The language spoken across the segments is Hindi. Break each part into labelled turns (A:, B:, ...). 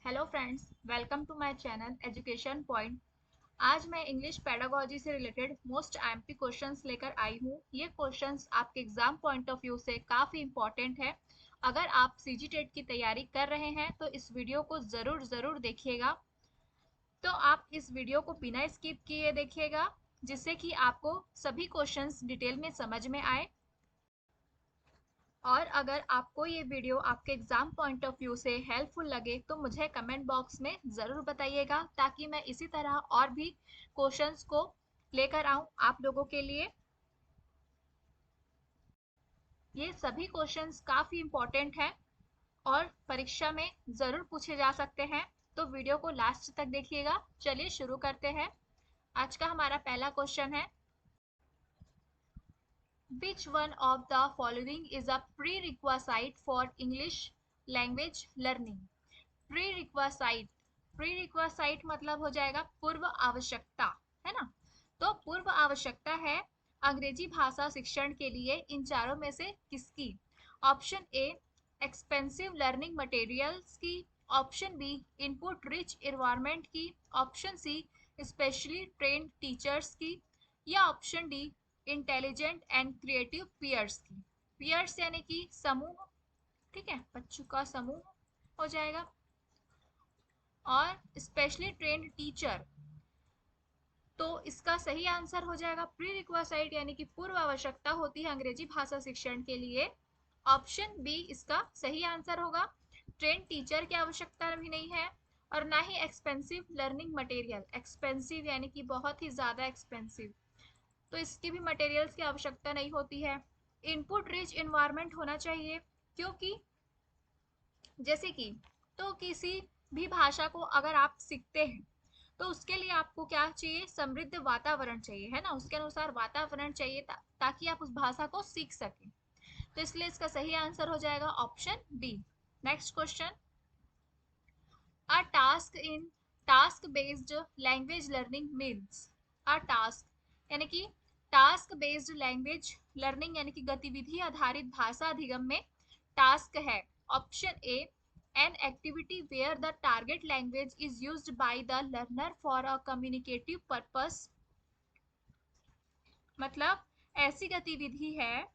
A: Hello friends, welcome to my channel education point. आज मैं इंग्लिश पेडागोजी से रिलेटेड मोस्ट आईएमपी क्वेश्चंस लेकर आई हूँ। ये क्वेश्चंस आपके एग्जाम पॉइंट ऑफ व्यू से काफ़ी इंपॉर्टेंट है। अगर आप सीजी टेट की तैयारी कर रहे हैं तो इस वीडियो को ज़रूर ज़रूर देखिएगा। तो आप इस वीडियो को बिना स्किप किए देखिएगा, जिससे कि आपको सभी क्वेश्चंस डिटेल में समझ में आए। और अगर आपको ये वीडियो आपके एग्जाम पॉइंट ऑफ व्यू से हेल्पफुल लगे तो मुझे कमेंट बॉक्स में ज़रूर बताइएगा, ताकि मैं इसी तरह और भी क्वेश्चंस को लेकर आऊं आप लोगों के लिए। ये सभी क्वेश्चंस काफ़ी इंपॉर्टेंट हैं और परीक्षा में ज़रूर पूछे जा सकते हैं, तो वीडियो को लास्ट तक देखिएगा। चलिए शुरू करते हैं। आज का हमारा पहला क्वेश्चन है, Which one of the following is a prerequisite for English language learning? Prerequisite मतलब हो जाएगा पूर्व आवश्यकता, है ना। तो पूर्व आवश्यकता है अंग्रेजी भाषा शिक्षण के लिए इन चारों में से किसकी? Option A expensive learning materials की, option B input rich environment की, option C specially trained teachers की, या option D intelligent and creative peers की। पीयर्स यानी कि समूह, ठीक है, बच्चों का समूह हो जाएगा। और स्पेशली ट्रेन्ड टीचर, तो इसका सही आंसर हो जाएगा प्री रिक्वासाइट यानी कि पूर्व आवश्यकता होती है अंग्रेजी भाषा शिक्षण के लिए। ऑप्शन बी इसका सही आंसर होगा। ट्रेन टीचर की आवश्यकता भी नहीं है और ना ही एक्सपेंसिव लर्निंग मटेरियल, एक्सपेंसिव यानी कि बहुत ही ज़्यादा एक्सपेंसिव, तो इसकी भी मटेरियल्स की आवश्यकता नहीं होती है। इनपुट रिच इन्वायरमेंट होना चाहिए, क्योंकि जैसे कि तो किसी भी भाषा को अगर आप सीखते हैं तो उसके लिए आपको क्या चाहिए? समृद्ध वातावरण चाहिए, है ना। उसके अनुसार वातावरण चाहिए ताकि आप उस भाषा को सीख सकें। तो इसलिए इसका सही आंसर हो जाएगा option B. Next question, a task in task based language learning means. A task यानी कि टास्क बेस्ड लैंग्वेज लर्निंग यानी कि गतिविधि आधारित भाषा अधिगम में टास्क है। Option A an activity where the target language is used by the learner for a communicative purpose, मतलब ऐसी गतिविधि है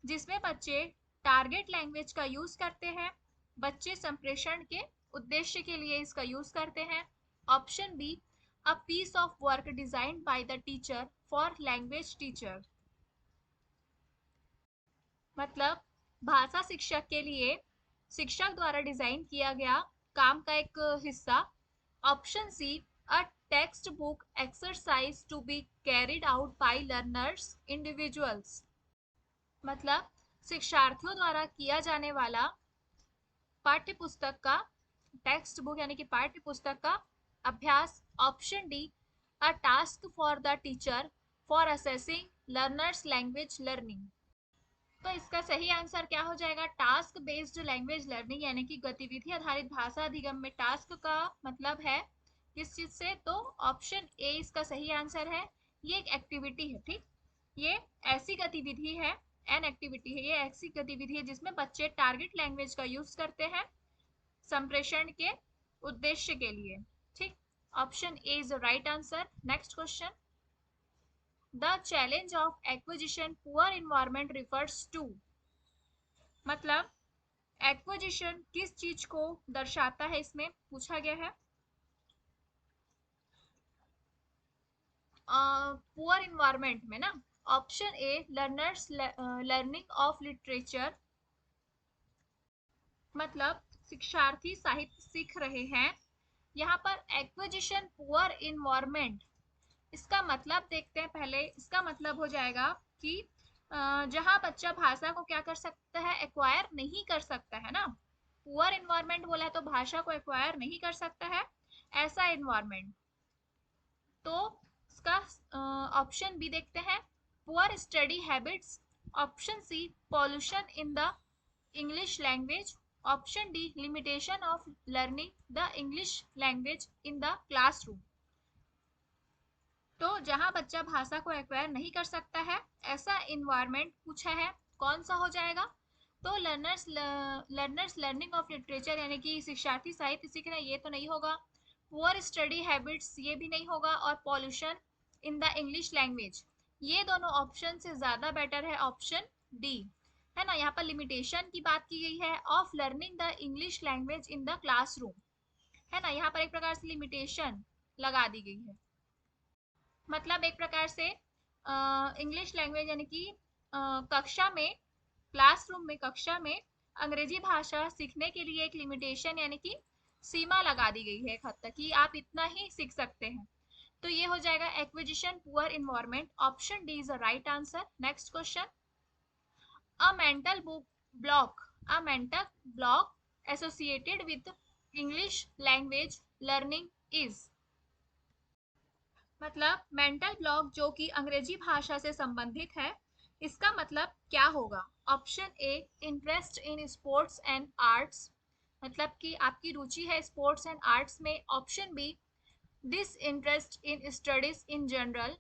A: जिसमें बच्चे टारगेट लैंग्वेज का यूज करते हैं, बच्चे संप्रेषण के उद्देश्य के लिए इसका यूज करते हैं। Option B a piece of work designed by the teacher for language teacher, मतलब भाषा शिक्षक के लिए शिक्षक द्वारा डिजाइन किया गया काम का एक हिस्सा। Option C a textbook exercise to be carried out by learners individuals, मतलब शिक्षार्थियों द्वारा किया जाने वाला पाठ्य पुस्तक का, टेक्स्ट बुक यानी कि पाठ्य पुस्तक का अभ्यास। Option D a task for the teacher for assessing learners language learning. तो इसका सही आंसर क्या हो जाएगा? टास्क बेस्ड लैंग्वेज लर्निंग यानी कि गतिविधि आधारित भाषा अधिगम में टास्क का मतलब है किस चीज से? तो ऑप्शन ए इसका सही आंसर है। ये एक एक्टिविटी है, ठीक। ये ऐसी गतिविधि है, एन एक्टिविटी है, ये ऐसी गतिविधि है जिसमें बच्चे टारगेट लैंग्वेज का यूज करते हैं संप्रेषण के उद्देश्य के लिए, ठीक। Option A is the right answer. Next question, the challenge of acquisition poor environment refers to, मतलब एक्विजिशन किस चीज को दर्शाता है, इसमें पूछा गया है। पुअर इन्वायरमेंट में ना, option A learners learning of literature, मतलब शिक्षार्थी साहित्य सीख रहे हैं। यहाँ पर एक्विजिशन पुअर इन्वायरमेंट, इसका मतलब देखते हैं पहले। इसका मतलब हो जाएगा कि जहाँ बच्चा भाषा को क्या कर सकता है? एक्वायर नहीं कर सकता है ना। पुअर इन्वायरमेंट बोला है तो भाषा को एक्वायर नहीं कर सकता है, ऐसा इन्वायरमेंट। तो इसका ऑप्शन बी देखते हैं, poor study habits. Option C pollution in the English language. Option D limitation of learning the English language in the classroom. तो जहां बच्चा भाषा को एक्वायर नहीं कर सकता है, ऐसा इन्वायरमेंट पूछा है, कौन सा हो जाएगा? तो लर्नर्स लर्निंग ऑफ लिटरेचर यानी कि शिक्षार्थी साहित्य सीख रहे हैं, ये तो नहीं होगा। पुअर स्टडी हैबिट्स, ये भी नहीं होगा। और pollution in the English language, ये दोनों ऑप्शन से ज्यादा बेटर है ऑप्शन डी, है ना। यहाँ पर लिमिटेशन की बात की गई है of learning the English language in the classroom, है ना। यहाँ पर एक प्रकार से लिमिटेशन लगा दी गई है, मतलब एक प्रकार से इंग्लिश लैंग्वेज यानी कि कक्षा में, क्लासरूम में, कक्षा में अंग्रेजी भाषा सीखने के लिए एक लिमिटेशन यानी कि सीमा लगा दी गई है एक हद तक कि आप इतना ही सीख सकते हैं। तो ये हो जाएगा acquisition poor environment, option D is the right answer. Next question, a mental block, a mental block associated with English language learning is, मतलब मेंटल ब्लॉक जो कि अंग्रेजी भाषा से संबंधित है, इसका मतलब क्या होगा। Option A interest in sports and arts, मतलब कि आपकी रुचि है स्पोर्ट्स एंड आर्ट्स में। Option B disinterest in studies in general,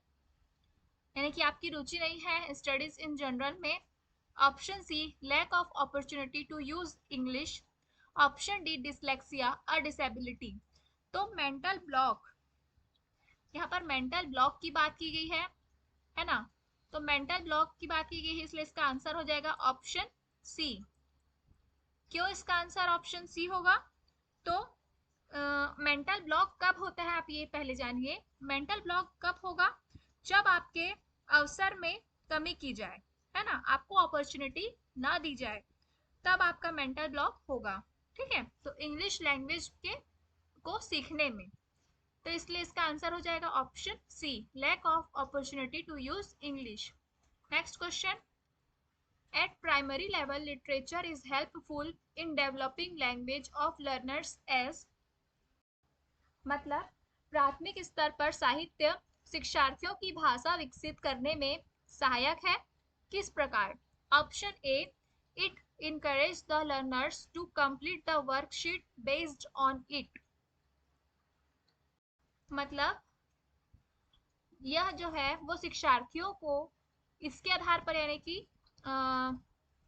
A: यानी कि आपकी रुचि नहीं है स्टडीज इन जनरल में। Option C lack of opportunity to use English. Option D dyslexia a disability. तो मेंटल ब्लॉक, यहाँ पर मेंटल ब्लॉक की बात की गई है ना। तो मेंटल ब्लॉक की बात की गई है, इसलिए इसका आंसर हो जाएगा ऑप्शन सी। क्यों इसका आंसर ऑप्शन सी होगा, तो मेंटल ब्लॉक कब होता है आप ये पहले जानिए। मेंटल ब्लॉक कब होगा, जब आपके अवसर में कमी की जाए, है ना, आपको अपॉर्चुनिटी ना दी जाए, तब आपका मेंटल ब्लॉक होगा। ठीक है, तो इंग्लिश लैंग्वेज के को सीखने में, तो इसलिए इसका आंसर हो जाएगा option C lack of opportunity to use English. Next question, at primary level literature is helpful in developing language of learners age, मतलब प्राथमिक स्तर पर साहित्य शिक्षार्थियों की भाषा विकसित करने में सहायक है, किस प्रकार। Option A it encourage the learners to complete the worksheet based on it, मतलब यह जो है वो शिक्षार्थियों को इसके आधार पर यानी कि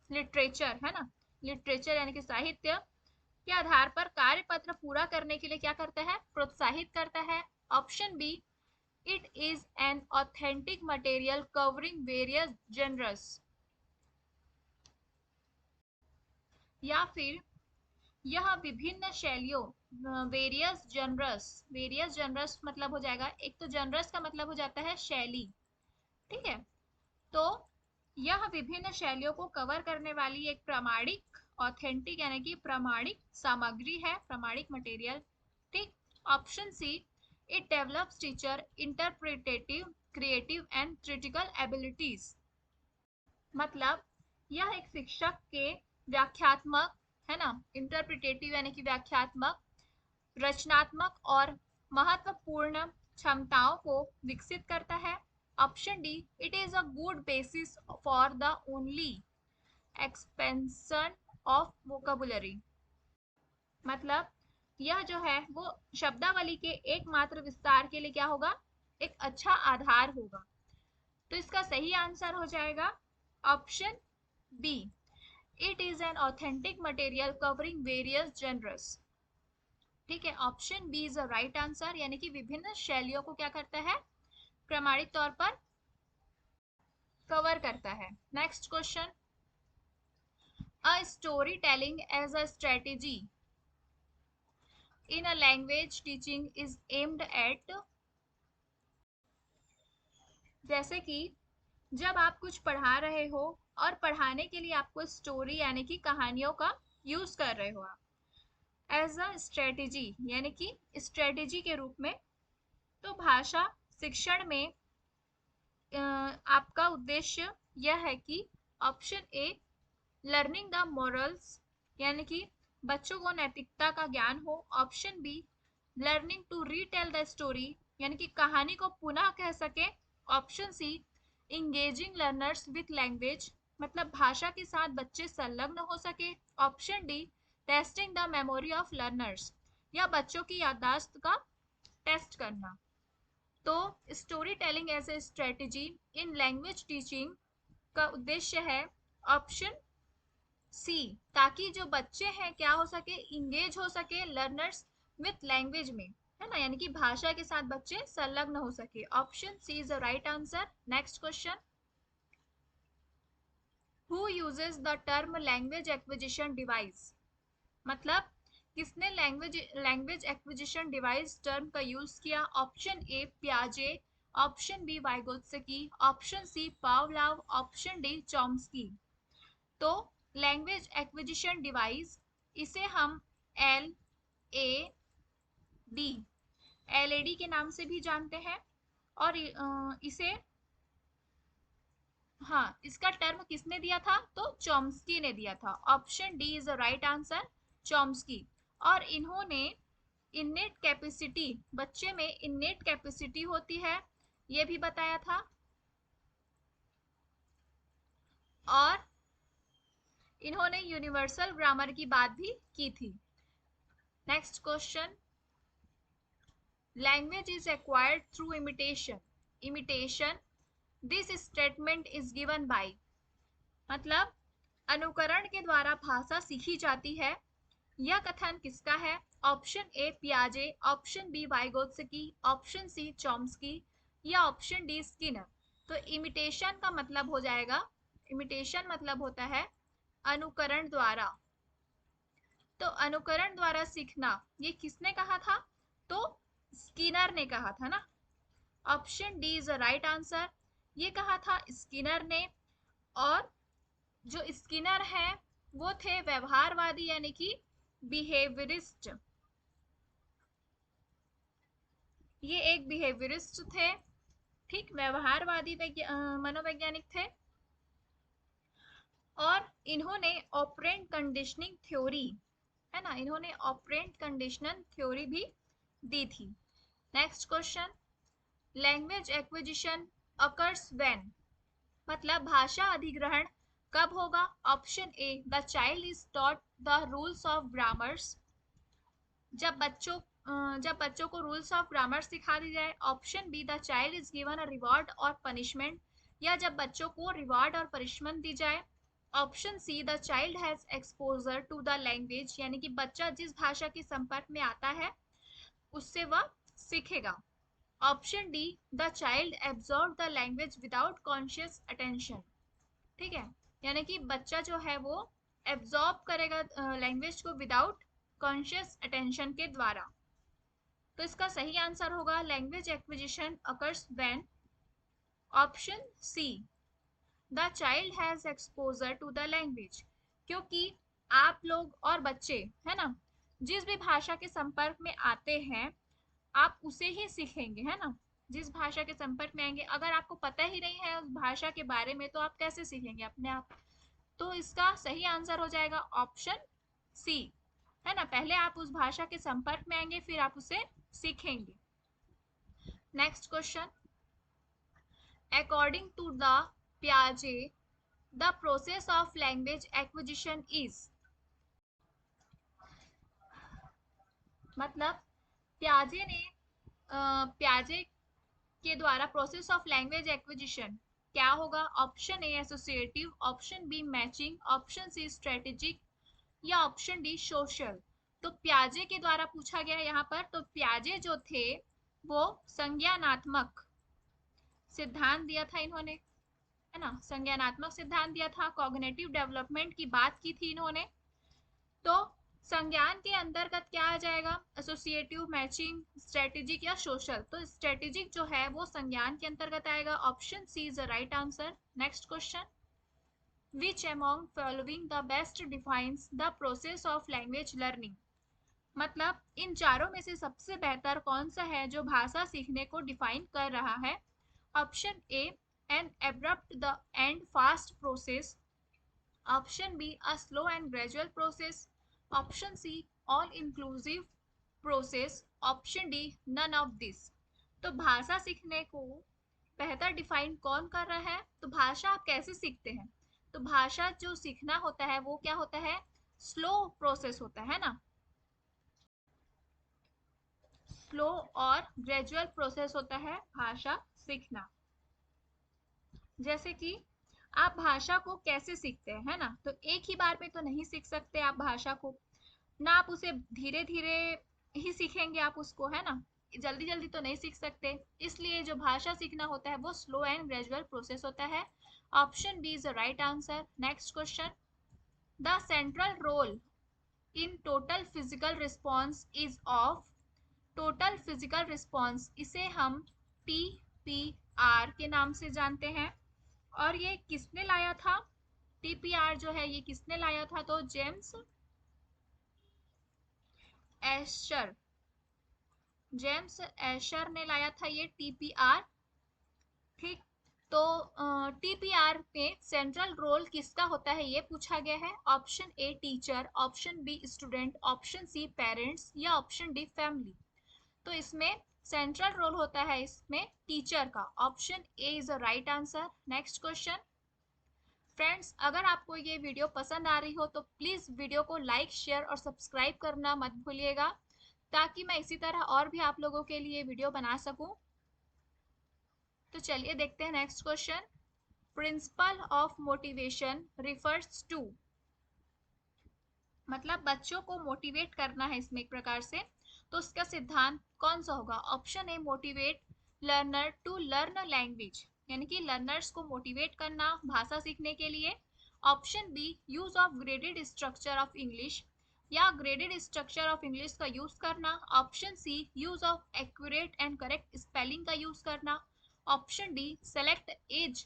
A: लिटरेचर, है ना, लिटरेचर यानी कि साहित्य के आधार पर कार्य पत्र पूरा करने के लिए क्या करता है, प्रोत्साहित करता है। Option B it is an authentic material covering various generous, या फिर यह विभिन्न शैलियों, वेरियस जनरस मतलब हो जाएगा, एक तो जनरस का मतलब हो जाता है शैली, ठीक है। तो यह विभिन्न शैलियों को कवर करने वाली एक प्रामाणिक, ऑथेंटिक यानी कि प्रामाणिक सामग्री है, प्रामाणिक मटेरियल। ठीक। Option see it develops teacher interpretative creative and critical abilities, मतलब यह एक शिक्षक के व्याख्यात्मक, है ना, इंटरप्रिटेटिव यानी कि व्याख्यात्मक, रचनात्मक और महत्वपूर्ण क्षमताओं को विकसित करता है। Option D it is a good basis for the only expansion of vocabulary, मतलब यह जो है वो शब्दावली के एकमात्र विस्तार के लिए क्या होगा, एक अच्छा आधार होगा। तो इसका सही आंसर हो जाएगा option B it is an authentic material covering various genres. ठीक है, option B is the right answer, यानी कि विभिन्न शैलियों को क्या करता है, प्रमाणित तौर पर कवर करता है। Next question, a storytelling as a strategy in a language teaching is aimed at, जैसे कि जब आप कुछ पढ़ा रहे हो और पढ़ाने के लिए आपको स्टोरी यानी कि कहानियों का यूज कर रहे हो आप एज अ स्ट्रेटेजी यानी कि स्ट्रेटेजी के रूप में, तो भाषा शिक्षण में आपका उद्देश्य यह है कि option A learning the morals, यानी कि बच्चों को नैतिकता का ज्ञान हो। Option B learning to retell the story, यानी कि कहानी को पुनः कह सके। Option C engaging learners with language, मतलब भाषा के साथ बच्चे संलग्न हो सके। Option D testing the memory of learners, या बच्चों की याददाश्त का टेस्ट करना। तो storytelling as a strategy in language teaching का उद्देश्य है ऑप्शन सी, ताकि जो बच्चे हैं क्या हो सके, इंगेज हो सके लर्नर्स विथ लैंग्वेज में, है ना, यानी कि भाषा के साथ बच्चे संलग्न हो सके। Option C is the right answer. Next question, who uses the term language acquisition device, मतलब किसने language language acquisition device term का यूज किया। ऑप्शन ए पियाजे, option B Vygotsky, option C Pavlov, option D Chomsky. तो लैंग्वेज एक्विजिशन डिवाइस, इसे हम एल ए डी, एलएडी के नाम से भी जानते हैं। और इसे, हाँ, इसका टर्म किसने दिया था, तो चॉम्स्की ने दिया था। Option D is the right answer, Chomsky. और इन्होंने इन्नेट कैपेसिटी, बच्चे में इन्नेट कैपेसिटी होती है, ये भी बताया था। और इन्होंने यूनिवर्सल ग्रामर की बात भी की थी। Next question, language is acquired through imitation, imitation this statement is given by, मतलब अनुकरण के द्वारा भाषा सीखी जाती है, यह कथन किसका है। ऑप्शन ए पियाजे, option B Vygotsky, option C Chomsky या ऑप्शन डी स्किनर। तो इमिटेशन का मतलब हो जाएगा, इमिटेशन मतलब होता है अनुकरण द्वारा। तो अनुकरण द्वारा सीखना, ये किसने कहा था, तो स्किनर ने कहा था ना। Option D is the right answer, ये कहा था स्किनर ने। और जो स्किनर है वो थे व्यवहारवादी यानी कि बिहेवियरिस्ट, ये एक बिहेवियरिस्ट थे, ठीक, व्यवहारवादी मनोवैज्ञानिक थे। और इन्होंने ऑपरेंट कंडीशनिंग थ्योरी, है ना, इन्होंने ऑपरेंट कंडीशनल थ्योरी भी दी थी। Next question, language acquisition occurs when, मतलब भाषा अधिग्रहण कब होगा। Option A the child is taught the rules of grammars, जब बच्चों को रूल्स ऑफ ग्रामर सिखा दी जाए। Option B the child is given a reward और पनिशमेंट, या जब बच्चों को रिवॉर्ड और पनिशमेंट दी जाए। Option C the child has exposure to the language, यानी कि बच्चा जिस भाषा के संपर्क में आता है उससे वह सीखेगा। Option D the child absorb the language without conscious attention, ठीक है, यानी कि बच्चा जो है वो एब्जॉर्ब करेगा लैंग्वेज को विदाउट कॉन्शियस अटेंशन के द्वारा। तो इसका सही आंसर होगा language acquisition occurs when option C the child has exposure to the language, क्योंकि आप लोग और बच्चे, है ना, जिस भी भाषा के संपर्क में आते हैं आप उसे ही सीखेंगे, है ना, जिस भाषा के संपर्क में आएंगे। अगर आपको पता ही नहीं है उस भाषा के बारे में तो आप कैसे सीखेंगे अपने आप। तो इसका सही आंसर हो जाएगा ऑप्शन सी, है ना, पहले आप उस भाषा के संपर्क में आएंगे फिर आप उसे सीखेंगे। Next question, according to the पियाजे the process of language acquisition is, मतलब पियाजे ने पियाजे के द्वारा प्रोसेस ऑफ लैंग्वेज एक्विजिशन क्या होगा। Option A associative, option B matching, option C strategic या ऑप्शन डी सोशल। तो प्याजे के द्वारा पूछा गया यहाँ पर, तो प्याजे जो थे वो संज्ञानात्मक सिद्धांत दिया था इन्होंने, है ना, संज्ञानात्मक सिद्धांत दिया था, कॉग्निटिव डेवलपमेंट की बात की थी इन्होंने। तो संज्ञान के अंतर्गत क्या आ जाएगा, एसोसिएटिव, मैचिंग, स्ट्रेटेजिक या सोशल। तो स्ट्रेटेजिक जो है वो संज्ञान के अंतर्गत आएगा। Option C is the right answer. Next question, which among following the best defines the process of language learning, मतलब इन चारों में से सबसे बेहतर कौन सा है जो भाषा सीखने को डिफाइन कर रहा है। Option A an abrupt the and fast process, option B a slow and gradual process, option C all inclusive process, option D none of this. तो भाषा सीखने को बेहतर डिफाइन कौन कर रहा है, तो भाषा आप कैसे सीखते हैं, तो भाषा जो सीखना होता है वो क्या होता है, स्लो प्रोसेस होता है ना, स्लो और ग्रेजुअल प्रोसेस होता है भाषा सीखना। जैसे कि आप भाषा को कैसे सीखते हैं, है ना? तो एक ही बार में तो नहीं सीख सकते आप भाषा को, ना आप उसे धीरे धीरे ही सीखेंगे आप उसको, है ना? जल्दी जल्दी तो नहीं सीख सकते। इसलिए जो भाषा सीखना होता है वो स्लो एंड ग्रेजुअल प्रोसेस होता है। Option B is the right answer. Next question, the central role in total physical response is of. Total physical response, इसे हम TPR के नाम से जानते हैं। और ये किसने लाया था? TPR जो है ये किसने लाया था? तो जेम्स एशर, जेम्स एशर ने लाया था ये TPR। ठीक, तो TPR में सेंट्रल रोल किसका होता है ये पूछा गया है। Option A teacher, option B student, option C parents या ऑप्शन डी फैमिली। तो इसमें सेंट्रल रोल होता है इसमें टीचर का। Option A is the right answer. Next question, friends अगर आपको ये वीडियो पसंद आ रही हो तो प्लीज वीडियो को लाइक शेयर और सब्सक्राइब करना मत भूलिएगा, ताकि मैं इसी तरह और भी आप लोगों के लिए वीडियो बना सकूं। तो चलिए देखते हैं next question. Principle of motivation refers to, मतलब बच्चों को मोटिवेट करना है इसमें एक प्रकार से, तो उसका सिद्धांत कौन सा होगा? Option A motivate learner to learn language, यानी कि लर्नर्स को मोटिवेट करना भाषा सीखने के लिए। Option B use of graded structure of English, या ग्रेडेड स्ट्रक्चर ऑफ इंग्लिश का यूज करना। Option C use of accurate and correct spelling का यूज करना। Option D select as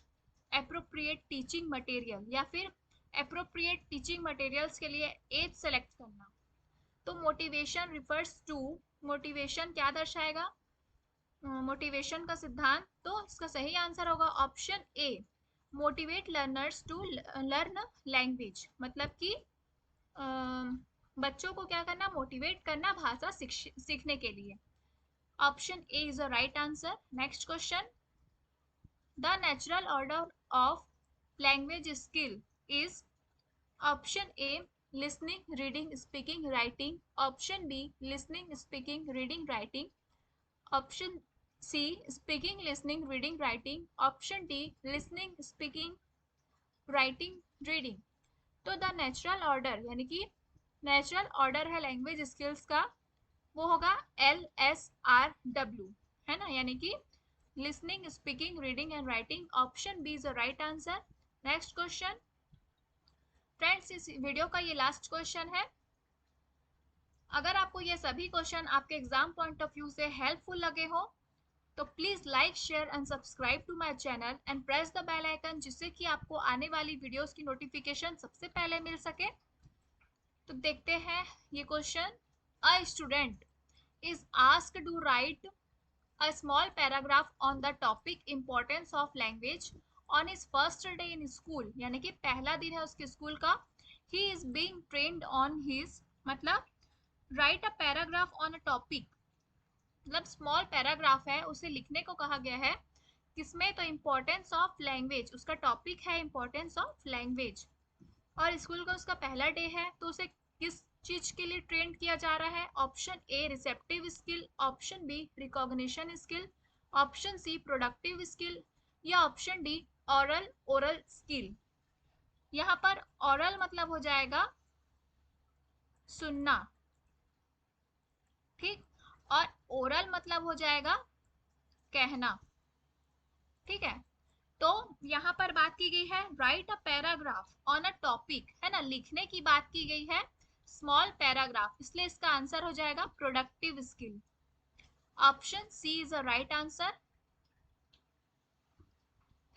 A: appropriate teaching material, या फिर अप्रोप्रिएट टीचिंग मटेरियल्स के लिए एज सेलेक्ट करना। तो मोटिवेशन रिफर्स टू, मोटिवेशन क्या दर्शाएगा? मोटिवेशन का सिद्धांत, तो इसका सही आंसर होगा option A motivate learners to learn language, मतलब कि बच्चों को क्या करना? मोटिवेट करना भाषा सीखने के लिए। Option A is the right answer. Next question, the natural order of language skill is. Option A listening reading speaking writing, option B listening speaking reading writing, option C speaking listening reading writing, option D listening speaking writing reading. तो द नेचुरल ऑर्डर, यानी कि नेचुरल ऑर्डर है लैंग्वेज स्किल्स का, वो होगा LSRW, है ना? यानी कि listening speaking reading and writing. Option B is the right answer. Next question, friends इस वीडियो का ये लास्ट क्वेश्चन है। अगर आपको ये सभी क्वेश्चन आपके एग्जाम पॉइंट ऑफ व्यू से हेल्पफुल लगे हो तो please like share and subscribe to my channel and press the bell icon, जिससे कि आपको आने वाली वीडियोस की नोटिफिकेशन सबसे पहले मिल सके। तो देखते हैं ये question, a student is asked to write a small paragraph on the topic importance of language on his first day in school, यानी कि पहला दिन है उसके स्कूल का। he is being trained on his, मतलब write a paragraph on a topic, मतलब स्मॉल पैराग्राफ है उसे लिखने को कहा गया है किसमें? तो इम्पोर्टेंस ऑफ लैंग्वेज, उसका टॉपिक है इम्पोर्टेंस ऑफ लैंग्वेज, और स्कूल का उसका पहला डे है। तो उसे किस चीज के लिए ट्रेन किया जा रहा है? Option A receptive skill, option B recognition skill, option C productive skill, या option D aural oral skill. यहाँ पर ऑरल मतलब हो जाएगा सुनना, ठीक, और ओरल मतलब हो जाएगा कहना, ठीक है? तो यहाँ पर बात की गई है right a paragraph on a topic, है ना? लिखने की बात की गई है स्मॉल पैराग्राफ, इसलिए इसका आंसर हो जाएगा productive skill. Option C is a right answer.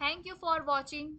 A: Thank you for watching.